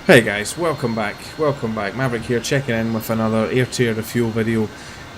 Hey guys, welcome back, Maverick here, checking in with another air-to-air refuel video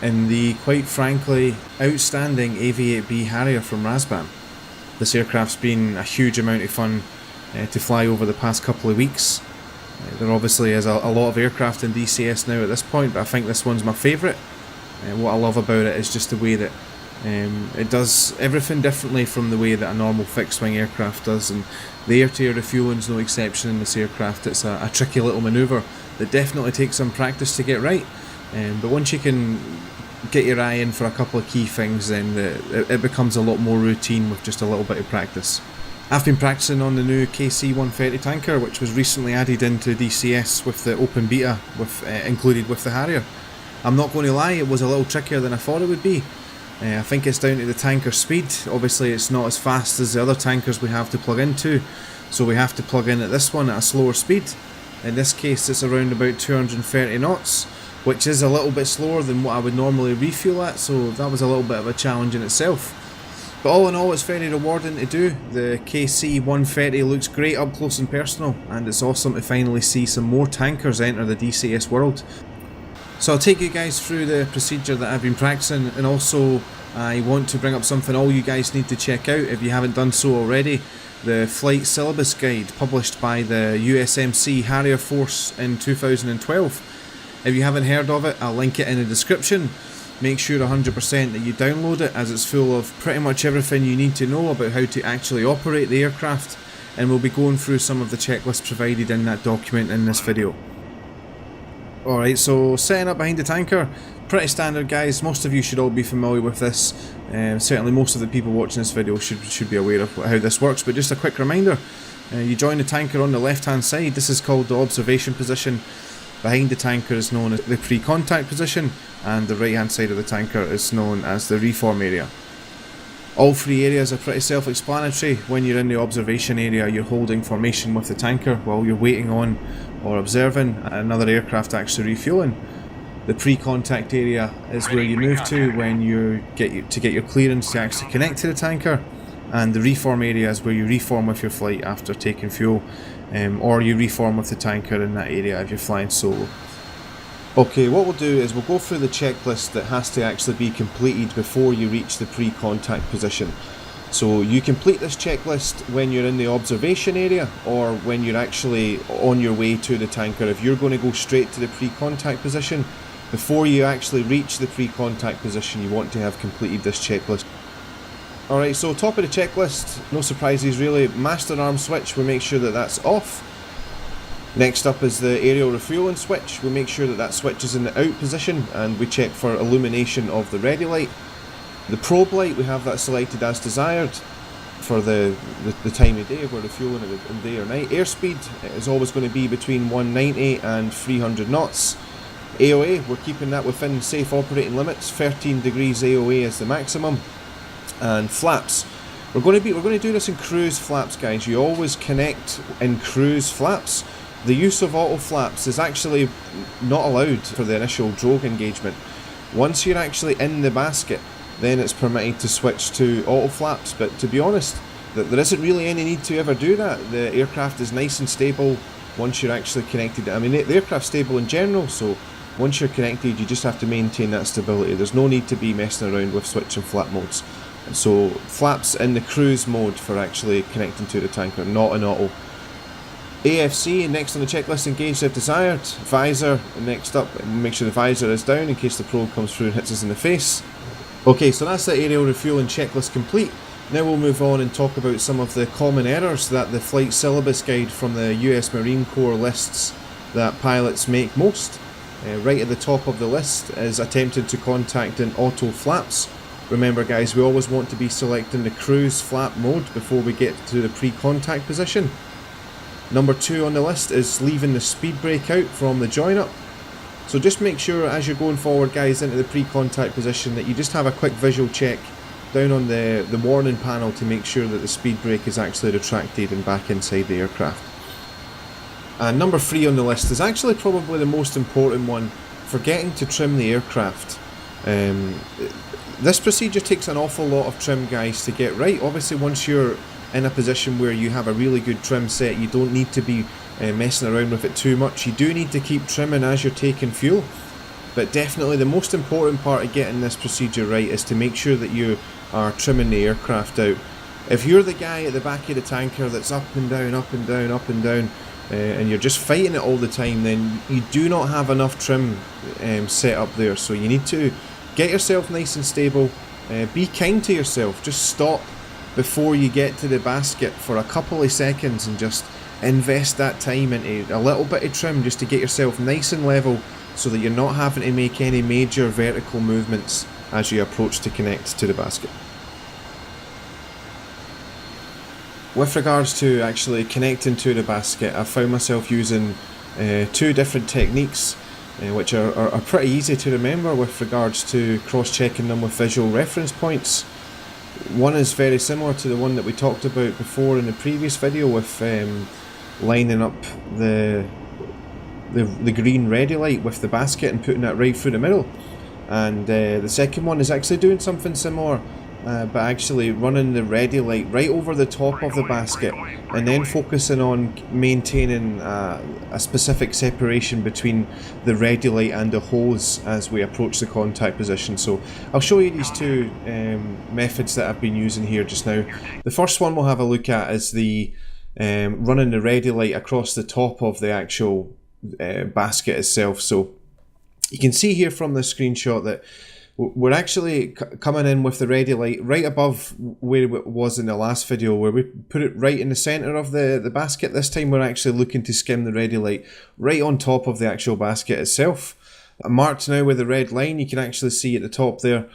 in the, quite frankly, outstanding AV-8B Harrier from Razban. This aircraft's been a huge amount of fun to fly over the past couple of weeks. There obviously is a lot of aircraft in DCS now at this point, but I think this one's my favourite. What I love about it is just the way that it does everything differently from the way that a normal fixed-wing aircraft does, and the air-to-air refueling is no exception in this aircraft. It's a tricky little manoeuvre that definitely takes some practice to get right, but once you can get your eye in for a couple of key things, then it becomes a lot more routine with just a little bit of practice. I've been practicing on the new KC-130 tanker, which was recently added into DCS with the open beta included with the Harrier. I'm not going to lie, it was a little trickier than I thought it would be. I think it's down to the tanker speed. Obviously it's not as fast as the other tankers we have to plug into, so we have to plug in at this one at a slower speed. In this case it's around about 230 knots, which is a little bit slower than what I would normally refuel at, so that was a little bit of a challenge in itself. But all in all, it's very rewarding to do. The KC-130 looks great up close and personal, and it's awesome to finally see some more tankers enter the DCS world. So I'll take you guys through the procedure that I've been practicing, and also I want to bring up something all you guys need to check out if you haven't done so already. The Flight Syllabus Guide published by the USMC Harrier Force in 2012. If you haven't heard of it, I'll link it in the description. Make sure 100% that you download it, as it's full of pretty much everything you need to know about how to actually operate the aircraft, and we'll be going through some of the checklists provided in that document in this video. Alright, so setting up behind the tanker, pretty standard guys, most of you should all be familiar with this. Certainly most of the people watching this video should be aware of how this works, but just a quick reminder. You join the tanker on the left hand side. This is called the observation position. Behind the tanker is known as the pre-contact position, and the right hand side of the tanker is known as the reform area. All three areas are pretty self-explanatory. When you're in the observation area, you're holding formation with the tanker while you're waiting on or observing another aircraft actually refueling. The pre-contact area is where you move to when you get your clearance to actually connect to the tanker, and the reform area is where you reform with your flight after taking fuel, or you reform with the tanker in that area if you're flying solo. Okay, what we'll do is we'll go through the checklist that has to actually be completed before you reach the pre-contact position. So you complete this checklist when you're in the observation area, or when you're actually on your way to the tanker. If you're going to go straight to the pre-contact position, before you actually reach the pre-contact position, you want to have completed this checklist. Alright, so top of the checklist, no surprises really. Master arm switch, we make sure that that's off. Next up is the aerial refueling switch. We make sure that that switch is in the out position, and we check for illumination of the ready light. The probe light, we have that selected as desired for the time of day if we're refueling in day or night. Airspeed is always going to be between 190 and 300 knots. AOA, we're keeping that within safe operating limits. 13 degrees AOA is the maximum. And flaps, we're going to do this in cruise flaps, guys. You always connect in cruise flaps. The use of auto flaps is actually not allowed for the initial drogue engagement. Once you're actually in the basket, then it's permitted to switch to auto flaps, but to be honest, there isn't really any need to ever do that. The aircraft is nice and stable once you're actually connected. I mean, the aircraft's stable in general, so once you're connected, you just have to maintain that stability. There's no need to be messing around with switching flap modes. So flaps in the cruise mode for actually connecting to the tanker, not in auto. AFC, next on the checklist, engaged if desired. Visor, next up, make sure the visor is down in case the probe comes through and hits us in the face. Okay, so that's the aerial refueling checklist complete. Now we'll move on and talk about some of the common errors that the Flight Syllabus Guide from the US Marine Corps lists that pilots make most. Right at the top of the list is attempting to contact in auto flaps. Remember guys, we always want to be selecting the cruise flap mode before we get to the pre-contact position. Number 2 on the list is leaving the speed brake out from the join up. So just make sure as you're going forward guys into the pre-contact position that you just have a quick visual check down on the warning panel to make sure that the speed brake is actually retracted and back inside the aircraft. And number 3 on the list is actually probably the most important one, forgetting to trim the aircraft. This procedure takes an awful lot of trim guys to get right. Obviously once you're in a position where you have a really good trim set, you don't need to be messing around with it too much. You do need to keep trimming as you're taking fuel, but definitely the most important part of getting this procedure right is to make sure that you are trimming the aircraft out. If you're the guy at the back of the tanker that's up and down, up and down, up and down, and you're just fighting it all the time, then you do not have enough trim set up there. So you need to get yourself nice and stable, be kind to yourself, just stop before you get to the basket for a couple of seconds and just invest that time into a little bit of trim just to get yourself nice and level so that you're not having to make any major vertical movements as you approach to connect to the basket. With regards to actually connecting to the basket, I found myself using two different techniques which are pretty easy to remember with regards to cross-checking them with visual reference points. One is very similar to the one that we talked about before in the previous video with lining up the green ready light with the basket and putting that right through the middle. And the second one is actually doing something similar, but actually running the ready light right over the top of the basket and then focusing on maintaining a specific separation between the ready light and the hose as we approach the contact position. So I'll show you these two methods that I've been using here just now. The first one we'll have a look at is the running the ready light across the top of the actual basket itself. So you can see here from the screenshot that we're actually coming in with the ready light right above where it was in the last video, where we put it right in the center of the basket. This time we're actually looking to skim the ready light right on top of the actual basket itself. Marked now with the red line, you can actually see at the top there.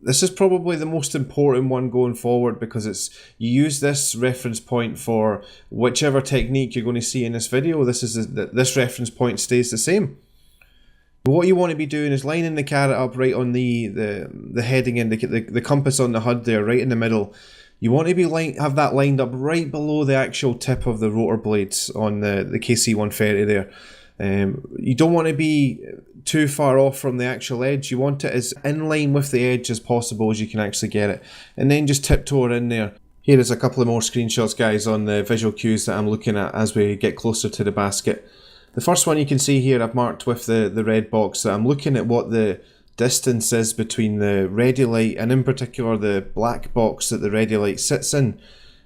This is probably the most important one going forward, because you use this reference point for whichever technique you're going to see in this video. This reference point stays the same. What you want to be doing is lining the carrot up right on the heading indicator, the compass on the HUD there, right in the middle. You want to have that lined up right below the actual tip of the rotor blades on the KC-130 there. You don't want to be too far off from the actual edge. You want it as in line with the edge as possible as you can actually get it, and then just tiptoe in there. Here is a couple of more screenshots, guys, on the visual cues that I'm looking at as we get closer to the basket. The first one you can see here I've marked with the red box, that I'm looking at what the distance is between the ready light and in particular the black box that the ready light sits in.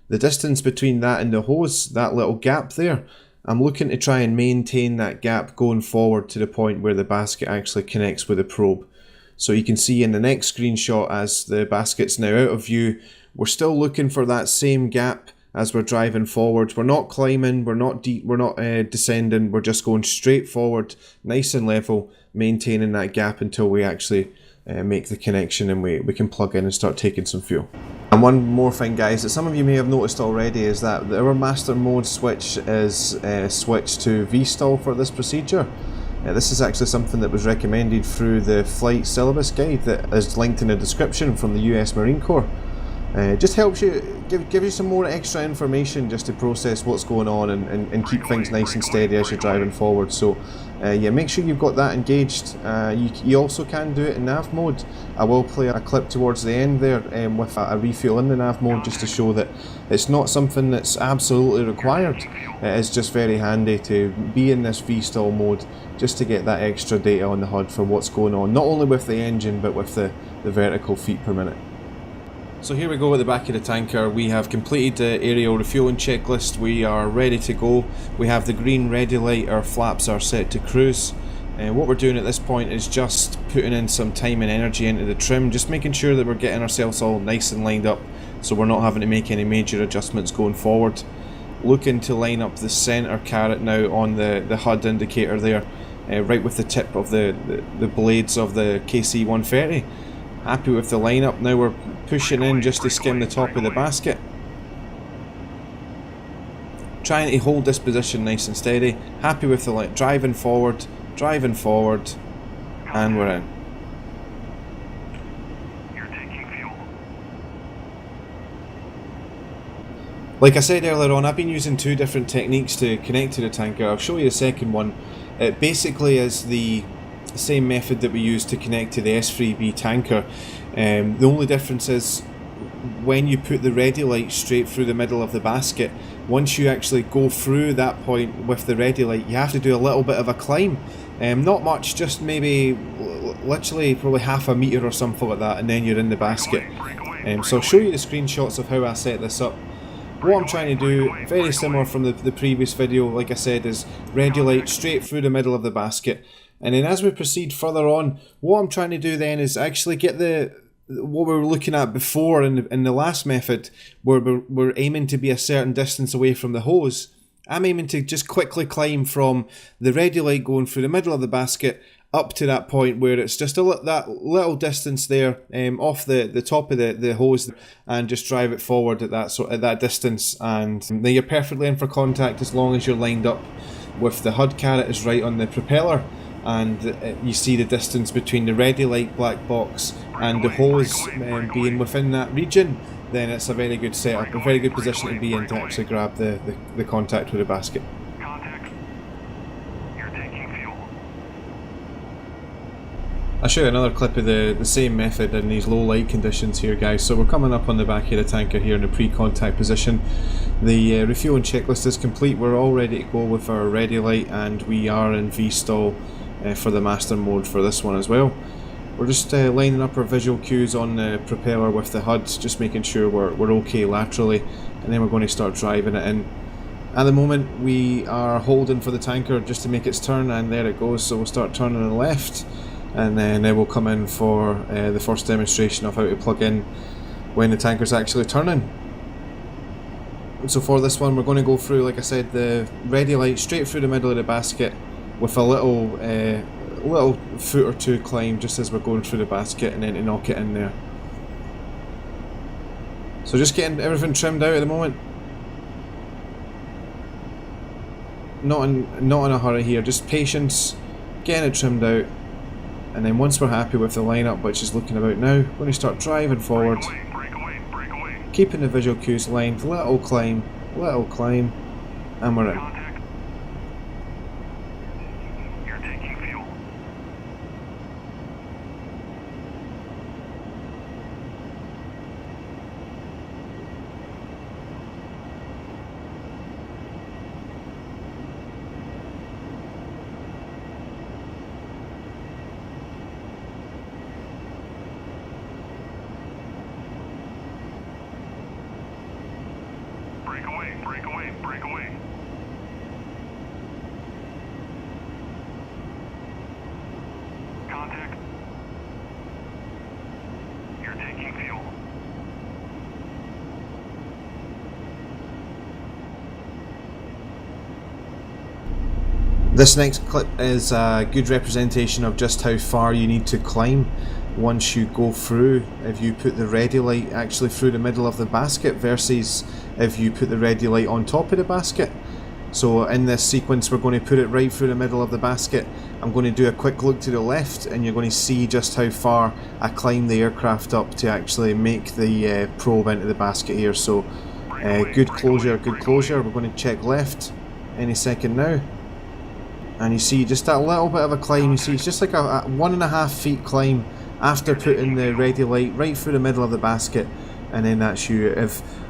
The distance between that and the hose, that little gap there, I'm looking to try and maintain that gap going forward to the point where the basket actually connects with the probe. So you can see in the next screenshot, as the basket's now out of view, we're still looking for that same gap as we're driving forward. We're not climbing, we're not descending, we're just going straight forward, nice and level, maintaining that gap until we actually make the connection and we can plug in and start taking some fuel. And one more thing, guys, that some of you may have noticed already is that our master mode switch is switched to V-stall for this procedure. This is actually something that was recommended through the flight syllabus guide that is linked in the description from the US Marine Corps. Just helps you, give you some more extra information just to process what's going on and keep things nice and steady as you're driving forward. So yeah, make sure you've got that engaged. You also can do it in nav mode. I will play a clip towards the end there with a refuel in the nav mode, just to show that it's not something that's absolutely required. It is just very handy to be in this V-stall mode just to get that extra data on the HUD for what's going on, not only with the engine but with the vertical feet per minute. So here we go at the back of the tanker. We have completed the aerial refueling checklist. We are ready to go. We have the green ready light, our flaps are set to cruise. What we're doing at this point is just putting in some time and energy into the trim, just making sure that we're getting ourselves all nice and lined up so we're not having to make any major adjustments going forward. Looking to line up the center carrot now on the HUD indicator there, right with the tip of the blades of the KC-130. Happy with the lineup. Now we're pushing in just to skim the top of the basket. Trying to hold this position nice and steady. Happy with the light. Driving forward, and we're in. Like I said earlier on, I've been using two different techniques to connect to the tanker. I'll show you the second one. It basically is the same method that we use to connect to the S-3B tanker. The only difference is when you put the ready light straight through the middle of the basket, once you actually go through that point with the ready light, you have to do a little bit of a climb. Not much, just maybe literally probably half a metre or something like that, and then you're in the basket. So I'll show you the screenshots of how I set this up. What I'm trying to do, very similar from the previous video, like I said, is ready light straight through the middle of the basket. And then as we proceed further on, what I'm trying to do then is actually get what we were looking at before in the last method, where we're aiming to be a certain distance away from the hose. I'm aiming to just quickly climb from the ready light going through the middle of the basket up to that point where it's just that little distance there off the top of the hose, and just drive it forward at that distance, and then you're perfectly in for contact as long as you're lined up with the HUD caret is right on the propeller, and you see the distance between the ready light black box and the hose being within that region. Then it's a very good setup, a very good position to be in to actually grab the contact with the basket. I'll show you another clip of the same method in these low light conditions here, guys. So we're coming up on the back of the tanker here in the pre-contact position. The refueling checklist is complete. We're all ready to go with our ready light, and we are in V-stall for the master mode for this one as well. We're just lining up our visual cues on the propeller with the HUD, just making sure we're okay laterally, and then we're going to start driving it in. At the moment we are holding for the tanker just to make its turn, and there it goes. So we'll start turning to the left, and then we'll come in for the first demonstration of how to plug in when the tanker's actually turning. So for this one we're going to go through, like I said, the ready light straight through the middle of the basket with a little foot or two climb just as we're going through the basket, and then to knock it in there. So just getting everything trimmed out at the moment. Not in a hurry here, just patience, getting it trimmed out. And then once we're happy with the lineup, which is looking about now, we're going to start driving forward, keeping the visual cues lined, little climb, and we're in. Breakaway. Contact. You're taking fuel. This next clip is a good representation of just how far you need to climb once you go through, if you put the ready light actually through the middle of the basket versus if you put the ready light on top of the basket. So in this sequence we're going to put it right through the middle of the basket. I'm going to do a quick look to the left, and you're going to see just how far I climbed the aircraft up to actually make the probe into the basket here. So good closure. We're going to check left any second now. And you see just that little bit of a climb. You see it's just like a 1.5 feet climb after putting the ready light right through the middle of the basket, and then that's you.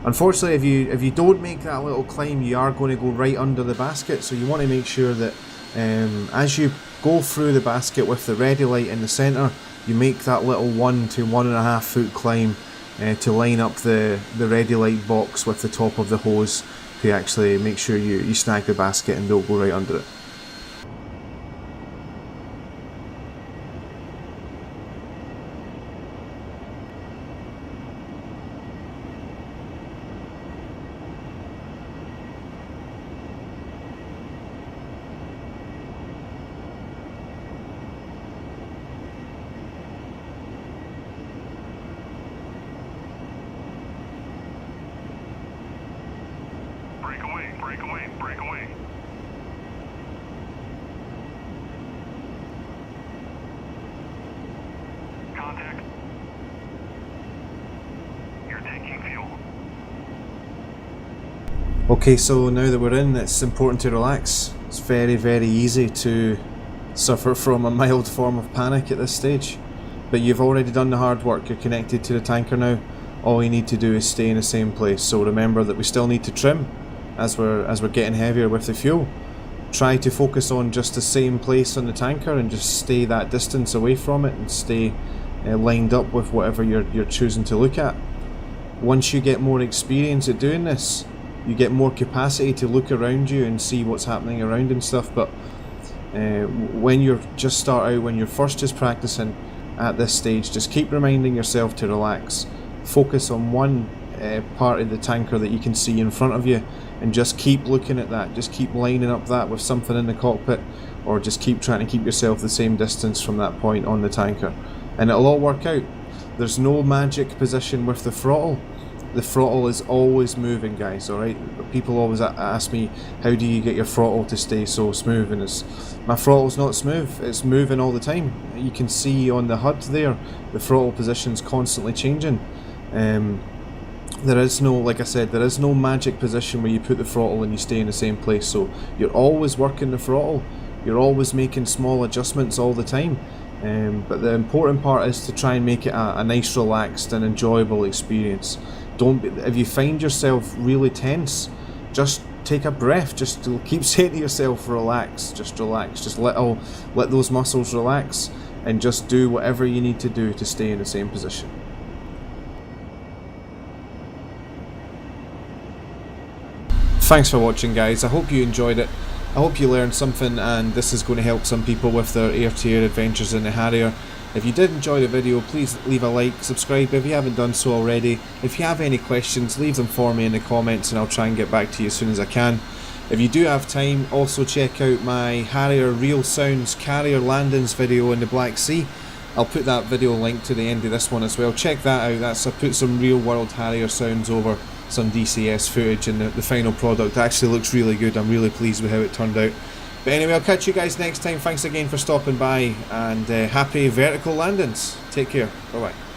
Unfortunately, if you don't make that little climb, you are going to go right under the basket. So you want to make sure that as you go through the basket with the ready light in the centre, you make that little 1 to 1.5 foot climb to line up the ready light box with the top of the hose to actually make sure you snag the basket and don't go right under it. Breakaway. Contact. You're taking fuel. Okay, so now that we're in, it's important to relax. It's very, very easy to suffer from a mild form of panic at this stage, but you've already done the hard work. You're connected to the tanker now. all you need to do is stay in the same place. So remember that we still need to trim as we're getting heavier with the fuel. Try to focus on just the same place on the tanker and just stay that distance away from it and stay lined up with whatever you're choosing to look at. Once you get more experience at doing this, you get more capacity to look around you and see what's happening around and stuff. But when you're just start out, when you're first just practicing at this stage, just keep reminding yourself to relax. Focus on one part of the tanker that you can see in front of you, and just keep looking at that. Just keep lining up that with something in the cockpit, or just keep trying to keep yourself the same distance from that point on the tanker, and it'll all work out. There's no magic position with the throttle. The throttle is always moving, guys, alright? People always ask me, how do you get your throttle to stay so smooth? And my throttle's not smooth, it's moving all the time. You can see on the HUD there, the throttle position's constantly changing. There is no, like I said, there is no magic position where you put the throttle and you stay in the same place. So you're always working the throttle, you're always making small adjustments all the time. But the important part is to try and make it a nice, relaxed and enjoyable experience. If you find yourself really tense, just take a breath. Just keep saying to yourself, relax, just relax. Just let those muscles relax, and just do whatever you need to do to stay in the same position. Thanks for watching, guys. I hope you enjoyed it. I hope you learned something, and this is going to help some people with their air-to-air adventures in the Harrier. If you did enjoy the video, please leave a like, subscribe if you haven't done so already. If you have any questions, leave them for me in the comments and I'll try and get back to you as soon as I can. If you do have time, also check out my Harrier Real Sounds Carrier Landings video in the Black Sea. I'll put that video link to the end of this one as well. Check that out. I put some real world Harrier sounds over some DCS footage, and the final product actually looks really good. I'm really pleased with how it turned out. But anyway, I'll catch you guys next time. Thanks again for stopping by, and happy vertical landings. Take care. Bye bye.